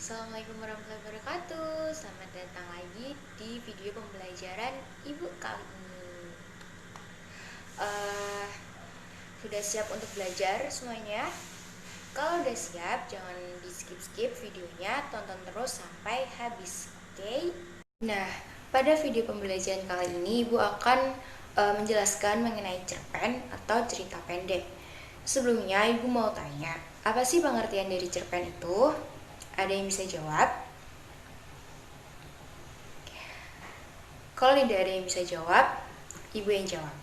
Assalamualaikum warahmatullahi wabarakatuh. Selamat datang lagi di video pembelajaran Ibu kali ini. Eh, sudah siap untuk belajar semuanya? Kalau udah siap, jangan di skip videonya, tonton terus sampai habis, oke? Nah, pada video pembelajaran kali ini Ibu akan menjelaskan mengenai cerpen atau cerita pendek. Sebelumnya Ibu mau tanya, apa sih pengertian dari cerpen itu? Ada yang bisa jawab? Kalau tidak ada yang bisa jawab, Ibu yang jawab.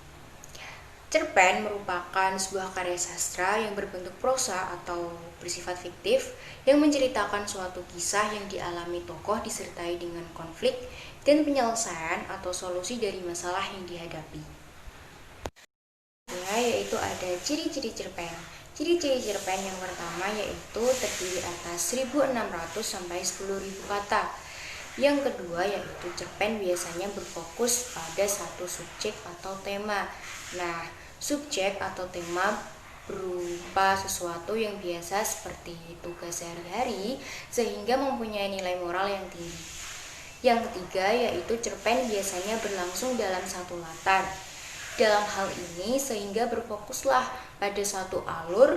Cerpen merupakan sebuah karya sastra yang berbentuk prosa atau bersifat fiktif yang menceritakan suatu kisah yang dialami tokoh disertai dengan konflik dan penyelesaian atau solusi dari masalah yang dihadapi. Yaitu ada ciri-ciri cerpen. Ciri-ciri cerpen yang pertama yaitu terdiri atas 1.600 sampai 10.000 kata. Yang kedua yaitu cerpen biasanya berfokus pada satu subjek atau tema. Nah, subjek atau tema berupa sesuatu yang biasa seperti tugas sehari-hari sehingga mempunyai nilai moral yang tinggi. Yang ketiga yaitu cerpen biasanya berlangsung dalam satu latar. Dalam hal ini sehingga berfokuslah pada satu alur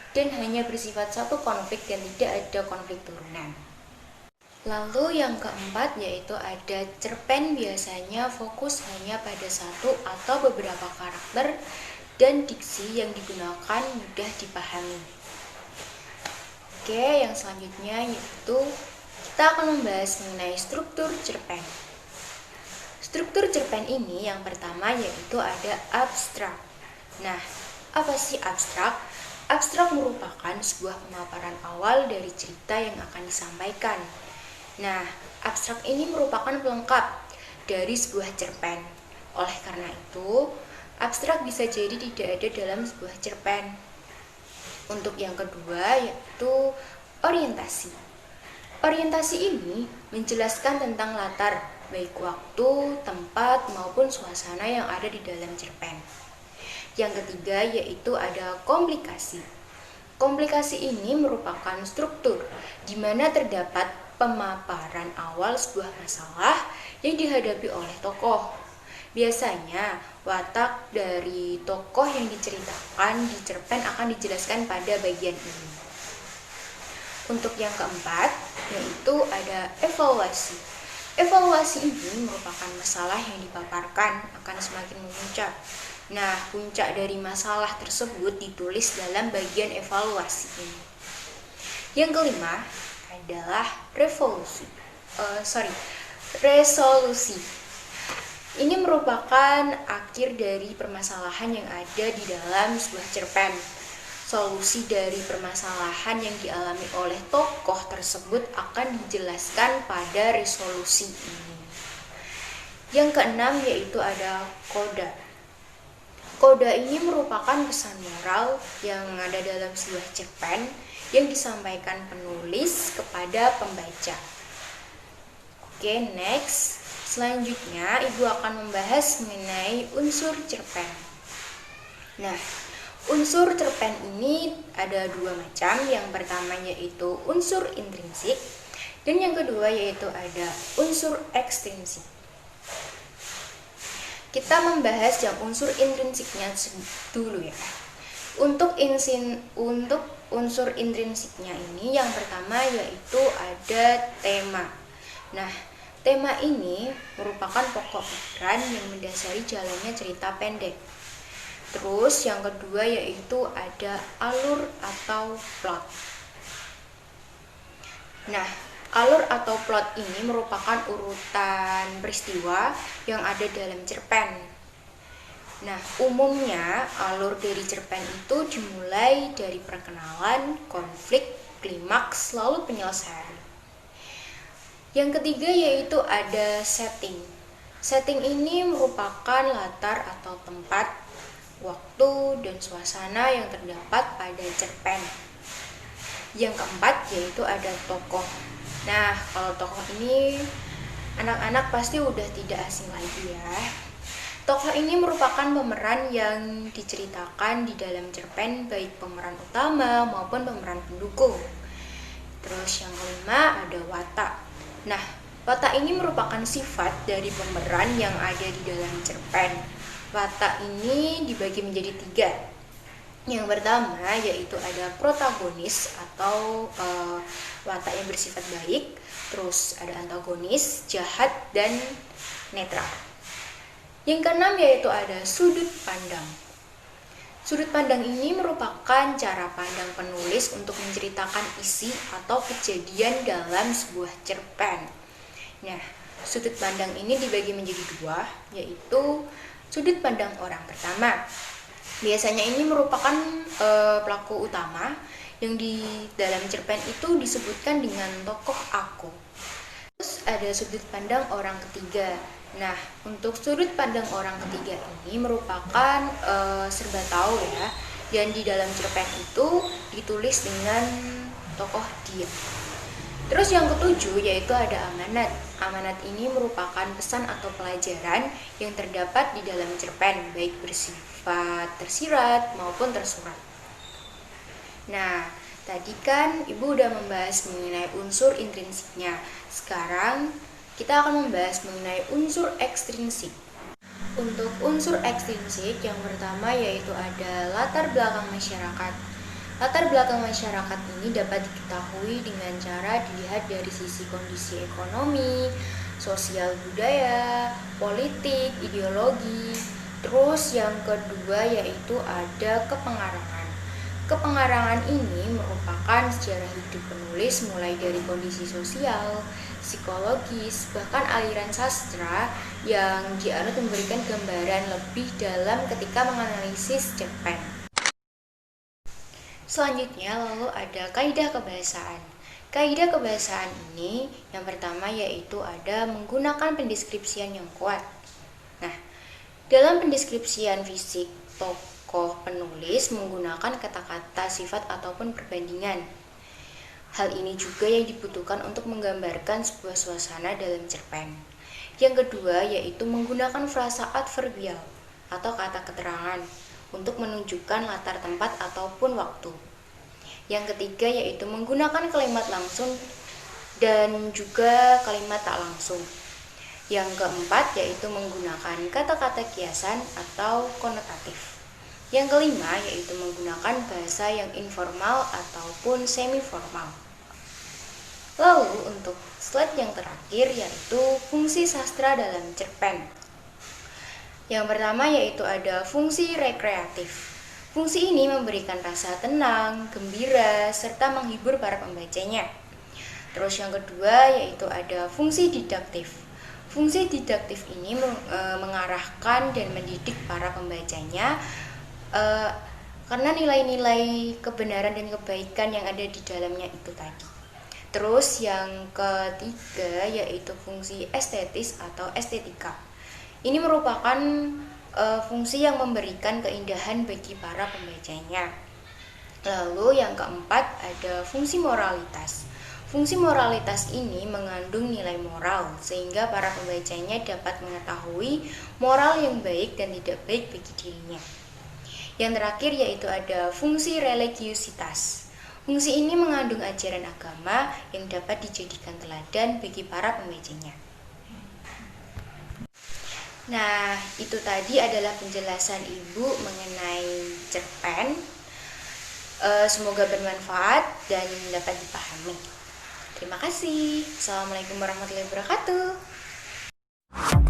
dan hanya bersifat satu konflik dan tidak ada konflik turunan. Lalu yang keempat yaitu ada cerpen biasanya fokus hanya pada satu atau beberapa karakter dan diksi yang digunakan mudah dipahami. Oke, yang selanjutnya yaitu kita akan membahas mengenai struktur cerpen. Struktur cerpen ini yang pertama yaitu ada abstrak. Nah, apa sih abstrak? Abstrak merupakan sebuah pemaparan awal dari cerita yang akan disampaikan. Nah, abstrak ini merupakan pelengkap dari sebuah cerpen. Oleh karena itu, abstrak bisa jadi tidak ada dalam sebuah cerpen. Untuk yang kedua yaitu orientasi. Orientasi ini menjelaskan tentang latar, baik waktu, tempat, maupun suasana yang ada di dalam cerpen. Yang ketiga yaitu ada komplikasi. Komplikasi ini merupakan struktur di mana terdapat pemaparan awal sebuah masalah yang dihadapi oleh tokoh. Biasanya, watak dari tokoh yang diceritakan di cerpen akan dijelaskan pada bagian ini. Untuk yang keempat, yaitu ada evaluasi. Evaluasi ini merupakan masalah yang dipaparkan akan semakin memuncak. Nah, puncak dari masalah tersebut ditulis dalam bagian evaluasi ini. Yang kelima adalah resolusi. Ini merupakan akhir dari permasalahan yang ada di dalam sebuah cerpen. Solusi dari permasalahan yang dialami oleh tokoh tersebut akan dijelaskan pada resolusi ini. Yang keenam yaitu ada koda. Koda ini merupakan pesan moral yang ada dalam sebuah cerpen yang disampaikan penulis kepada pembaca. Oke, next. Selanjutnya, Ibu akan membahas mengenai unsur cerpen. Nah, unsur cerpen ini ada dua macam. Yang pertama yaitu unsur intrinsik dan yang kedua yaitu ada unsur ekstrinsik. Kita membahas yang unsur intrinsiknya dulu ya. Untuk unsur intrinsiknya ini yang pertama yaitu ada tema. Nah, tema ini merupakan pokok pikiran yang mendasari jalannya cerita pendek. Terus yang kedua yaitu ada alur atau plot. Nah, alur atau plot ini merupakan urutan peristiwa yang ada dalam cerpen. Nah, umumnya alur dari cerpen itu dimulai dari perkenalan, konflik, klimaks, lalu penyelesaian. Yang ketiga yaitu ada setting. Setting ini merupakan latar atau tempat, waktu, dan suasana yang terdapat pada cerpen. Yang keempat yaitu ada tokoh. Nah, kalau tokoh ini anak-anak pasti udah tidak asing lagi ya. Tokoh ini merupakan pemeran yang diceritakan di dalam cerpen, baik pemeran utama maupun pemeran pendukung. Terus yang kelima ada watak. Nah, watak ini merupakan sifat dari pemeran yang ada di dalam cerpen. Watak ini dibagi menjadi 3. Yang pertama yaitu ada protagonis atau watak yang bersifat baik. Terus ada antagonis, jahat, dan netral. Yang keenam yaitu ada sudut pandang. Sudut pandang ini merupakan cara pandang penulis untuk menceritakan isi atau kejadian dalam sebuah cerpen. Nah, sudut pandang ini dibagi menjadi 2, yaitu sudut pandang orang pertama. Biasanya ini merupakan pelaku utama yang di dalam cerpen itu disebutkan dengan tokoh aku. Terus ada sudut pandang orang ketiga. Nah, untuk sudut pandang orang ketiga ini merupakan serba tahu ya. Dan di dalam cerpen itu ditulis dengan tokoh dia. Terus yang ketujuh yaitu ada amanat. Amanat ini merupakan pesan atau pelajaran yang terdapat di dalam cerpen, baik bersifat tersirat maupun tersurat. Nah, tadi kan Ibu udah membahas mengenai unsur intrinsiknya. Sekarang kita akan membahas mengenai unsur ekstrinsik. Untuk unsur ekstrinsik yang pertama yaitu ada latar belakang masyarakat. Latar belakang masyarakat ini dapat diketahui dengan cara dilihat dari sisi kondisi ekonomi, sosial budaya, politik, ideologi. Terus yang kedua yaitu ada kepengarangan. Kepengarangan ini merupakan sejarah hidup penulis mulai dari kondisi sosial, psikologis, bahkan aliran sastra yang dianut memberikan gambaran lebih dalam ketika menganalisis cerpen. Selanjutnya lalu ada kaidah kebahasaan. Kaidah kebahasaan ini yang pertama yaitu ada menggunakan pendeskripsian yang kuat. Nah, dalam pendeskripsian fisik, tokoh penulis menggunakan kata-kata sifat ataupun perbandingan. Hal ini juga yang dibutuhkan untuk menggambarkan sebuah suasana dalam cerpen. Yang kedua yaitu menggunakan frasa adverbial atau kata keterangan untuk menunjukkan latar tempat ataupun waktu. Yang ketiga yaitu menggunakan kalimat langsung dan juga kalimat tak langsung. Yang keempat yaitu menggunakan kata-kata kiasan atau konotatif. Yang kelima yaitu menggunakan bahasa yang informal ataupun semi formal. Lalu untuk slide yang terakhir yaitu fungsi sastra dalam cerpen. Yang pertama yaitu ada fungsi rekreatif. Fungsi ini memberikan rasa tenang, gembira, serta menghibur para pembacanya. Terus yang kedua yaitu ada fungsi didaktif. Fungsi didaktif ini mengarahkan dan mendidik para pembacanya karena nilai-nilai kebenaran dan kebaikan yang ada di dalamnya itu tadi. Terus yang ketiga yaitu fungsi estetis atau estetika. Ini merupakan fungsi yang memberikan keindahan bagi para pembacanya. Lalu yang keempat ada fungsi moralitas. Fungsi moralitas ini mengandung nilai moral sehingga para pembacanya dapat mengetahui moral yang baik dan tidak baik bagi dirinya. Yang terakhir yaitu ada fungsi religiusitas. Fungsi ini mengandung ajaran agama yang dapat dijadikan teladan bagi para pembacanya. Nah, itu tadi adalah penjelasan Ibu mengenai cerpen. Semoga bermanfaat dan dapat dipahami. Terima kasih. Assalamualaikum warahmatullahi wabarakatuh.